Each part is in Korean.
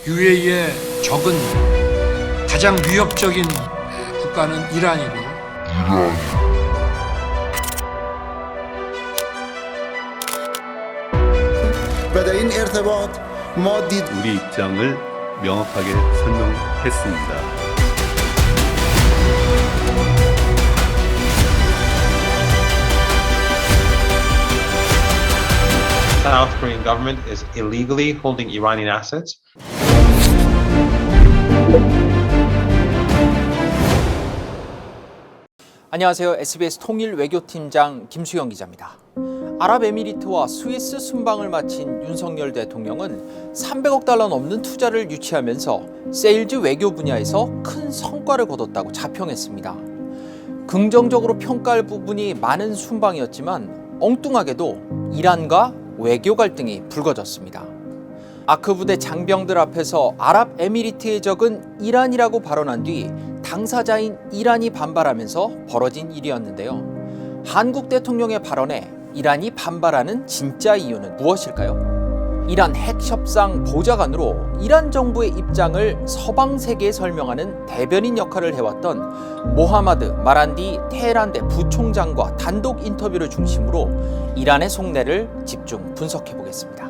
UAE의 적은 가장 위협적인 국가는 이란이고 우리 입장을 명확하게 설명했습니다. South Korean government is illegally holding Iranian assets. 안녕하세요. SBS 통일 외교팀장 김수영 기자입니다. 아랍에미리트와 스위스 순방을 마친 윤석열 대통령은 300억 달러 넘는 투자를 유치하면서 세일즈 외교 분야에서 큰 성과를 거뒀다고 자평했습니다. 긍정적으로 평가할 부분이 많은 순방이었지만 엉뚱하게도 이란과 외교 갈등이 불거졌습니다. 아크 부대 장병들 앞에서 아랍에미리트의 적은 이란이라고 발언한 뒤 당사자인 이란이 반발하면서 벌어진 일이었는데요. 한국 대통령의 발언에 이란이 반발하는 진짜 이유는 무엇일까요? 이란 핵협상 보좌관으로 이란 정부의 입장을 서방 세계에 설명하는 대변인 역할을 해왔던 모하마드 마란디 테헤란대 부총장과 단독 인터뷰를 중심으로 이란의 속내를 집중 분석해 보겠습니다.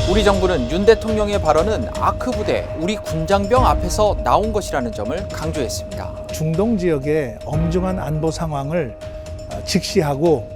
우리 정부는 윤 대통령의 발언은 아크 부대, 우리 군장병 앞에서 나온 것이라는 점을 강조했습니다. 중동 지역의 엄중한 안보 상황을 직시하고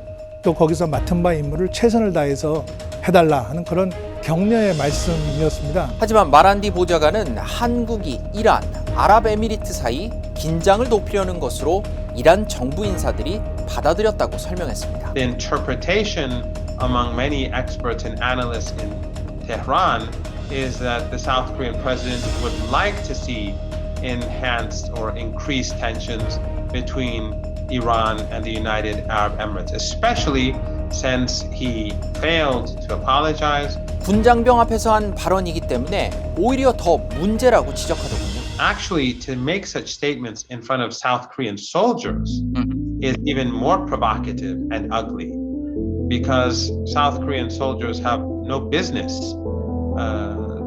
또 거기서 맡은 바 임무를 최선을 다해서 해달라 하는 그런 격려의 말씀이었습니다. 하지만 마란디 보좌관은 한국이 이란, 아랍에미리트 사이 긴장을 높이려는 것으로 이란 정부 인사들이 받아들였다고 설명했습니다. The interpretation among many experts and analysts in Tehran is that the South Korean president would like to see enhanced or increased tensions between Iran and the United Arab Emirates, especially since he failed to apologize. 군장병 앞에서 한 발언이기 때문에 오히려 더 문제라고 지적하더군요. Actually, to make such statements in front of South Korean soldiers is even more provocative and ugly because South Korean soldiers have no business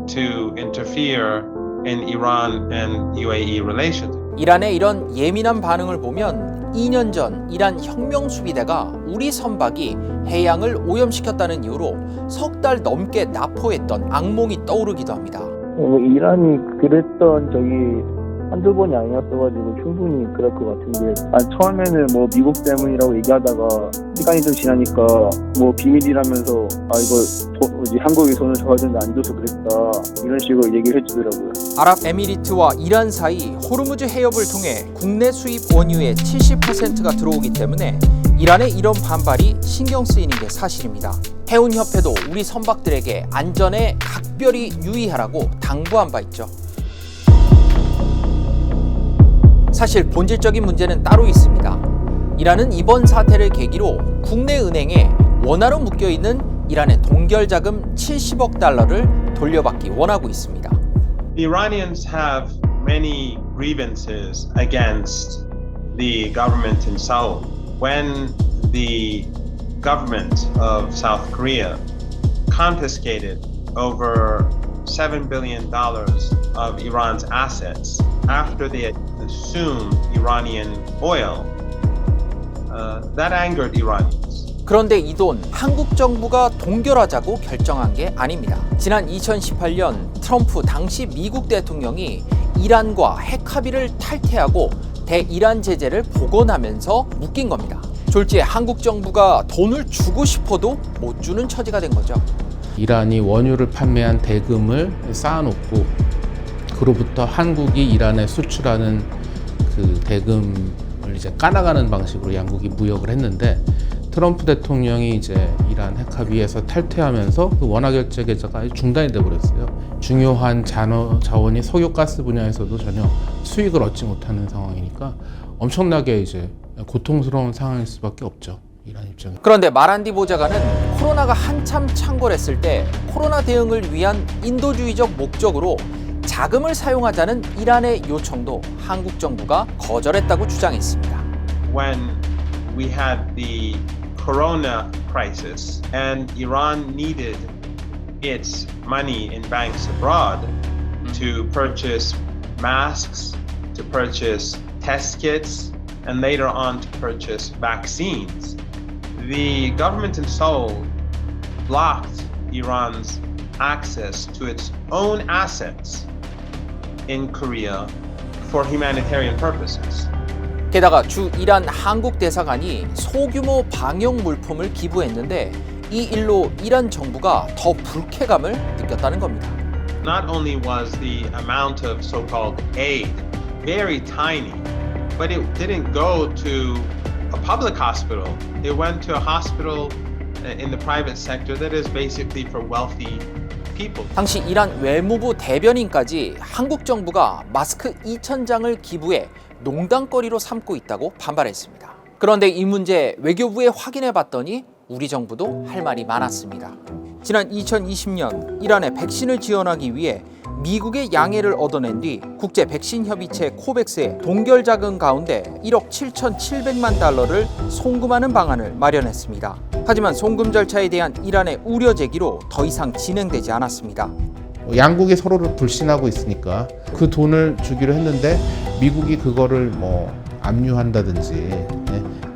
to interfere in Iran and UAE relations. 이란의 이런 예민한 반응을 보면 2년 전 이란 혁명수비대가 우리 선박이 해양을 오염시켰다는 이유로 석 달 넘게 납포했던 악몽이 떠오르기도 합니다. 이란이 그랬던 적이 한두 번이 아니었어가지고 충분히 그럴 것 같은데 처음에는 뭐 미국 때문이라고 얘기하다가 시간이 좀 지나니까 뭐 비밀이라면서 이거 한국이 손을 줘야 되는데 안 줘서 그랬다 이런 식으로 얘기를 해주더라고요. 아랍에미리트와 이란 사이 호르무즈 해협을 통해 국내 수입 원유의 70%가 들어오기 때문에 이란의 이런 반발이 신경 쓰이는 게 사실입니다. 해운협회도 우리 선박들에게 안전에 각별히 유의하라고 당부한 바 있죠. 사실 본질적인 문제는 따로 있습니다. 이란은 이번 사태를 계기로 국내 은행에 원화로 묶여있는 이란의 동결자금 70억 달러를 돌려받기 원하고 있습니다. The Iranians have many grievances against the government in Seoul. When the government of South Korea confiscated over $7 billion of Iran's assets after they had consumed Iranian oil, that angered Iranians. 그런데 이 돈 한국 정부가 동결하자고 결정한 게 아닙니다. 지난 2018년 트럼프 당시 미국 대통령이 이란과 핵 합의를 탈퇴하고 대이란 제재를 복원하면서 묶인 겁니다. 졸지에 한국 정부가 돈을 주고 싶어도 못 주는 처지가 된 거죠. 이란이 원유를 판매한 대금을 쌓아놓고 그로부터 한국이 이란에 수출하는 그 대금을 이제 까나가는 방식으로 양국이 무역을 했는데 트럼프 대통령이 이제 이란 핵 합의에서 탈퇴하면서 그 원화 결제 계좌가 중단이 돼 버렸어요. 중요한 자원이 석유가스 분야에서도 전혀 수익을 얻지 못하는 상황이니까 엄청나게 이제 고통스러운 상황일 수밖에 없죠. 이란 입장에. 그런데 마란디 보좌관은 코로나가 한참 창궐했을 때 코로나 대응을 위한 인도주의적 목적으로 자금을 사용하자는 이란의 요청도 한국 정부가 거절했다고 주장했습니다. When we had the corona crisis and Iran needed its money in banks abroad to purchase masks, to purchase test kits, and later on to purchase vaccines. The government in Seoul blocked Iran's access to its own assets in Korea for humanitarian purposes. 게다가 주 이란 한국 대사관이 소규모 방역 물품을 기부했는데 이 일로 이란 정부가 더 불쾌감을 느꼈다는 겁니다. Not only was the amount of so-called aid very tiny, but it didn't go to a public hospital. It went to a hospital in the private sector that is basically for wealthy people. 당시 이란 외무부 대변인까지 한국 정부가 마스크 2,000장을 기부해 농담거리로 삼고 있다고 반발했습니다. 그런데 이 문제 외교부에 확인해 봤더니 우리 정부도 할 말이 많았습니다. 지난 2020년 이란에 백신을 지원하기 위해 미국의 양해를 얻어낸 뒤 국제 백신 협의체 코백스에 동결 자금 가운데 1억 7,700만 달러를 송금하는 방안을 마련했습니다. 하지만 송금 절차에 대한 이란의 우려 제기로 더 이상 진행되지 않았습니다. 양국이 서로를 불신하고 있으니까 그 돈을 주기로 했는데 미국이 그거를 압류한다든지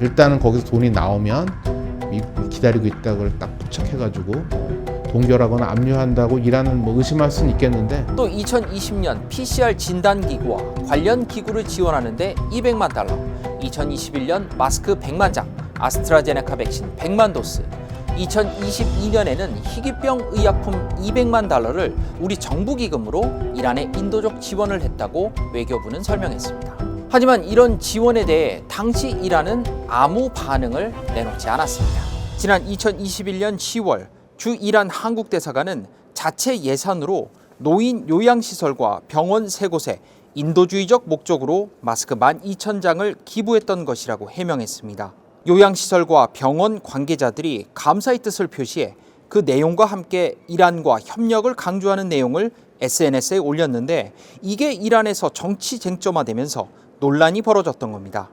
일단은 거기서 돈이 나오면 미국이 기다리고 있다고 걸 딱 포착해가지고 동결하거나 압류한다고 이란은 의심할 수는 있겠는데 또 2020년 PCR 진단기구와 관련 기구를 지원하는데 200만 달러, 2021년 마스크 100만 장, 아스트라제네카 백신 100만 도스, 2022년에는 희귀병 의약품 200만 달러를 우리 정부 기금으로 이란에 인도적 지원을 했다고 외교부는 설명했습니다. 하지만 이런 지원에 대해 당시 이란은 아무 반응을 내놓지 않았습니다. 지난 2021년 10월 주 이란 한국 대사관은 자체 예산으로 노인 요양시설과 병원 3곳에 인도주의적 목적으로 마스크 12,000장을 기부했던 것이라고 해명했습니다. 요양시설과 병원 관계자들이 감사의 뜻을 표시해 그 내용과 함께 이란과 협력을 강조하는 내용을 SNS에 올렸는데 이게 이란에서 정치 쟁점화되면서 논란이 벌어졌던 겁니다.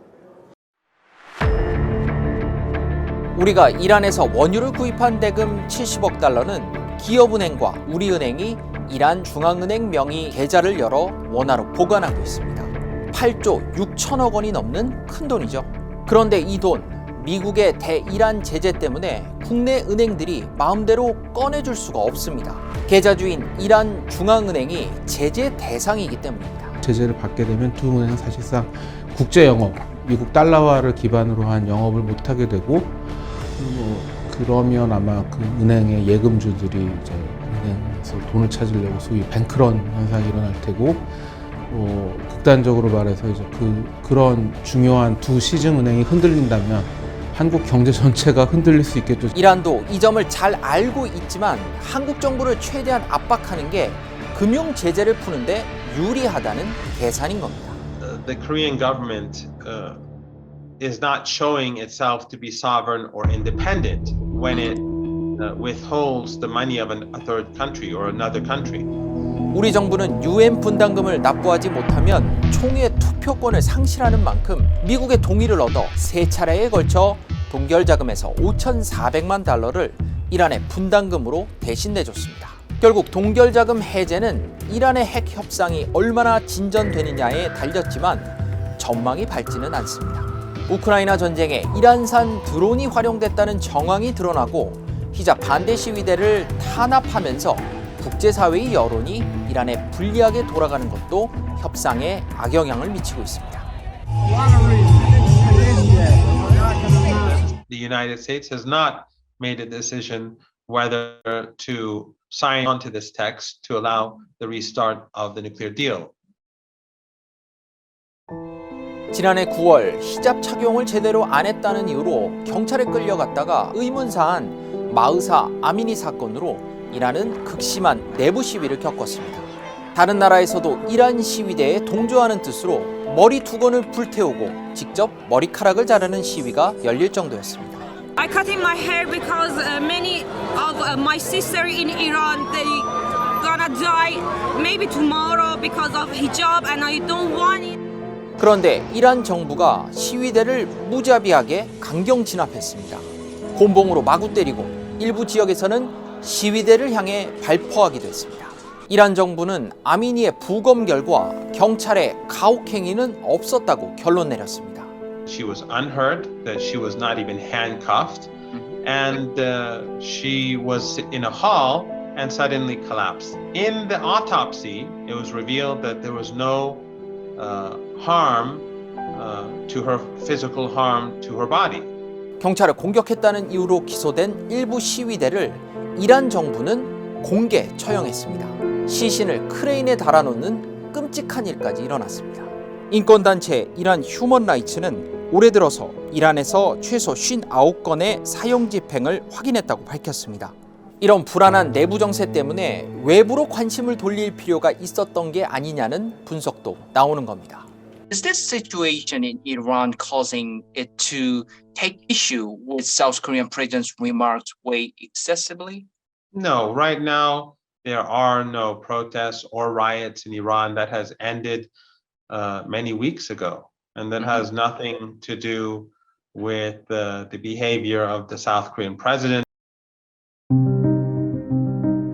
우리가 이란에서 원유를 구입한 대금 70억 달러는 기업은행과 우리은행이 이란 중앙은행 명의 계좌를 열어 원화로 보관하고 있습니다. 8조 6천억 원이 넘는 큰 돈이죠. 그런데 이 돈, 미국의 대이란 제재 때문에 국내 은행들이 마음대로 꺼내줄 수가 없습니다. 계좌주인 이란 중앙은행이 제재 대상이기 때문입니다. 제재를 받게 되면 두 은행은 사실상 국제 영업, 미국 달러화를 기반으로 한 영업을 못하게 되고 그러면 아마 그 은행의 예금주들이 이제 은행에서 돈을 찾으려고 소위 뱅크런 현상이 일어날 테고 극단적으로 말해서 이제 그런 중요한 두 시중 은행이 흔들린다면 한국 경제 전체가 흔들릴 수 있겠죠. 이란도 이 점을 잘 알고 있지만 한국 정부를 최대한 압박하는 게 금융 제재를 푸는데 유리하다는 계산인 겁니다. The Korean government is not showing itself to be sovereign or independent when it withholds the money of a third country or another country. 우리 정부는 UN 분담금을 납부하지 못하면 총회 투표권을 상실하는 만큼 미국의 동의를 얻어 3차례에 걸쳐 동결 자금에서 5,400만 달러를 이란에 분담금으로 대신 내줬습니다. 결국 동결 자금 해제는 이란의 핵 협상이 얼마나 진전되느냐에 달렸지만 전망이 밝지는 않습니다. 우크라이나 전쟁에 이란산 드론이 활용됐다는 정황이 드러나고 히잡 반대 시위대를 탄압하면서 국제사회의 여론이 이란에 불리하게 돌아가는 것도 협상에 악영향을 미치고 있습니다. The United States has not made a decision whether to sign onto this text to allow the restart of the nuclear deal. 지난해 9월 히잡 착용을 제대로 안 했다는 이유로 경찰에 끌려갔다가 의문사한 마흐사 아미니 사건으로 이란은 극심한 내부 시위를 겪었습니다. 다른 나라에서도 이란 시위대에 동조하는 뜻으로 머리 두건을 불태우고 직접 머리카락을 자르는 시위가 열릴 정도였습니다. I cutting my hair because many of my sister in Iran they gonna die maybe tomorrow because of hijab and I don't want it. 그런데 이란 정부가 시위대를 무자비하게 강경 진압했습니다. 곤봉으로 마구 때리고 일부 지역에서는 시위대를 향해 발포하기도 했습니다. 이란 정부는 아미니의 부검 결과 경찰의 가혹행위는 없었다고 결론 내렸습니다. She was unhurt, that she was not even handcuffed, and she was in a hall and suddenly collapsed. In the autopsy, it was revealed that there was no harm to her, physical harm to her body. 경찰을 공격했다는 이유로 기소된 일부 시위대를 이란 정부는 공개 처형했습니다. 시신을 크레인에 달아놓는 끔찍한 일까지 일어났습니다. 인권단체 이란 휴먼 라이츠는 올해 들어서 이란에서 최소 59건의 사형 집행을 확인했다고 밝혔습니다. 이런 불안한 내부 정세 때문에 외부로 관심을 돌릴 필요가 있었던 게 아니냐는 분석도 나오는 겁니다. Is this situation in Iran causing it to take issue with South Korean president's remarks way excessively? No, right now there are no protests or riots in Iran. That has ended many weeks ago, and that has nothing to do with the behavior of the South Korean president.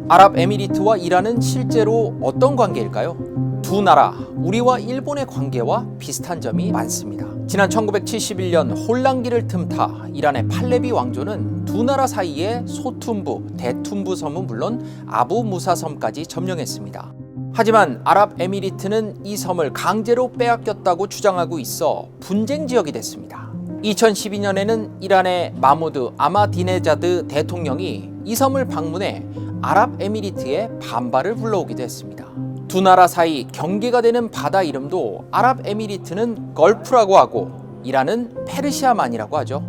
아랍에미리트와 이란은 실제로 어떤 관계일까요? 두 나라, 우리와 일본의 관계와 비슷한 점이 많습니다. 지난 1971년 혼란기를 틈타 이란의 팔레비 왕조는 두 나라 사이에 소툰부, 대툰부 섬은 물론 아부 무사 섬까지 점령했습니다. 하지만 아랍에미리트는 이 섬을 강제로 빼앗겼다고 주장하고 있어 분쟁 지역이 됐습니다. 2012년에는 이란의 마무드 아마디네자드 대통령이 이 섬을 방문해 아랍에미리트의 반발을 불러오기도 했습니다. 두 나라 사이 경계가 되는 바다 이름도 아랍에미리트는 걸프라고 하고 이란은 페르시아만이라고 하죠.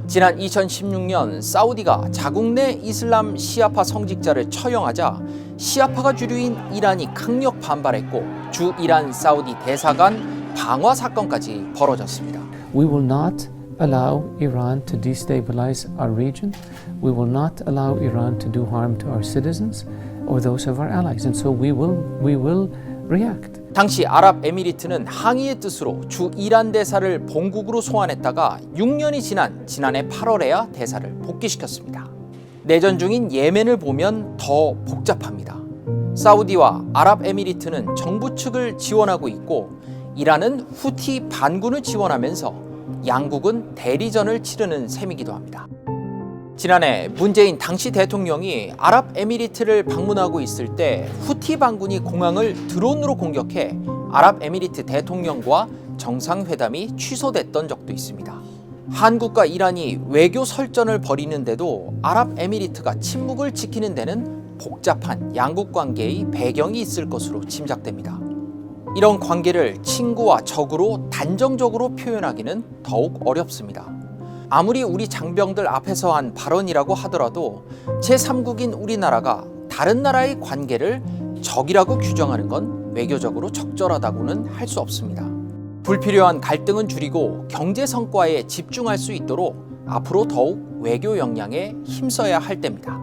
지난 2016년 사우디가 자국 내 이슬람 시아파 성직자를 처형하자 시아파가 주류인 이란이 강력 반발했고 주 이란 사우디 대사관 방화 사건까지 벌어졌습니다. We will not allow Iran to destabilize our region. We will not allow Iran to do harm to our citizens or those of our allies. And so we will react. 당시 아랍에미리트는 항의의 뜻으로 주 이란 대사를 본국으로 소환했다가 6년이 지난 지난해 8월에야 대사를 복귀시켰습니다. 내전 중인 예멘을 보면 더 복잡합니다. 사우디와 아랍에미리트는 정부 측을 지원하고 있고 이란은 후티 반군을 지원하면서 양국은 대리전을 치르는 셈이기도 합니다. 지난해 문재인 당시 대통령이 아랍에미리트를 방문하고 있을 때 후티 반군이 공항을 드론으로 공격해 아랍에미리트 대통령과 정상회담이 취소됐던 적도 있습니다. 한국과 이란이 외교 설전을 벌이는데도 아랍에미리트가 침묵을 지키는 데는 복잡한 양국 관계의 배경이 있을 것으로 짐작됩니다. 이런 관계를 친구와 적으로 단정적으로 표현하기는 더욱 어렵습니다. 아무리 우리 장병들 앞에서 한 발언이라고 하더라도 제3국인 우리나라가 다른 나라의 관계를 적이라고 규정하는 건 외교적으로 적절하다고는 할 수 없습니다. 불필요한 갈등은 줄이고 경제 성과에 집중할 수 있도록 앞으로 더욱 외교 역량에 힘써야 할 때입니다.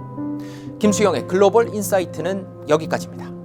김수영의 글로벌 인사이트는 여기까지입니다.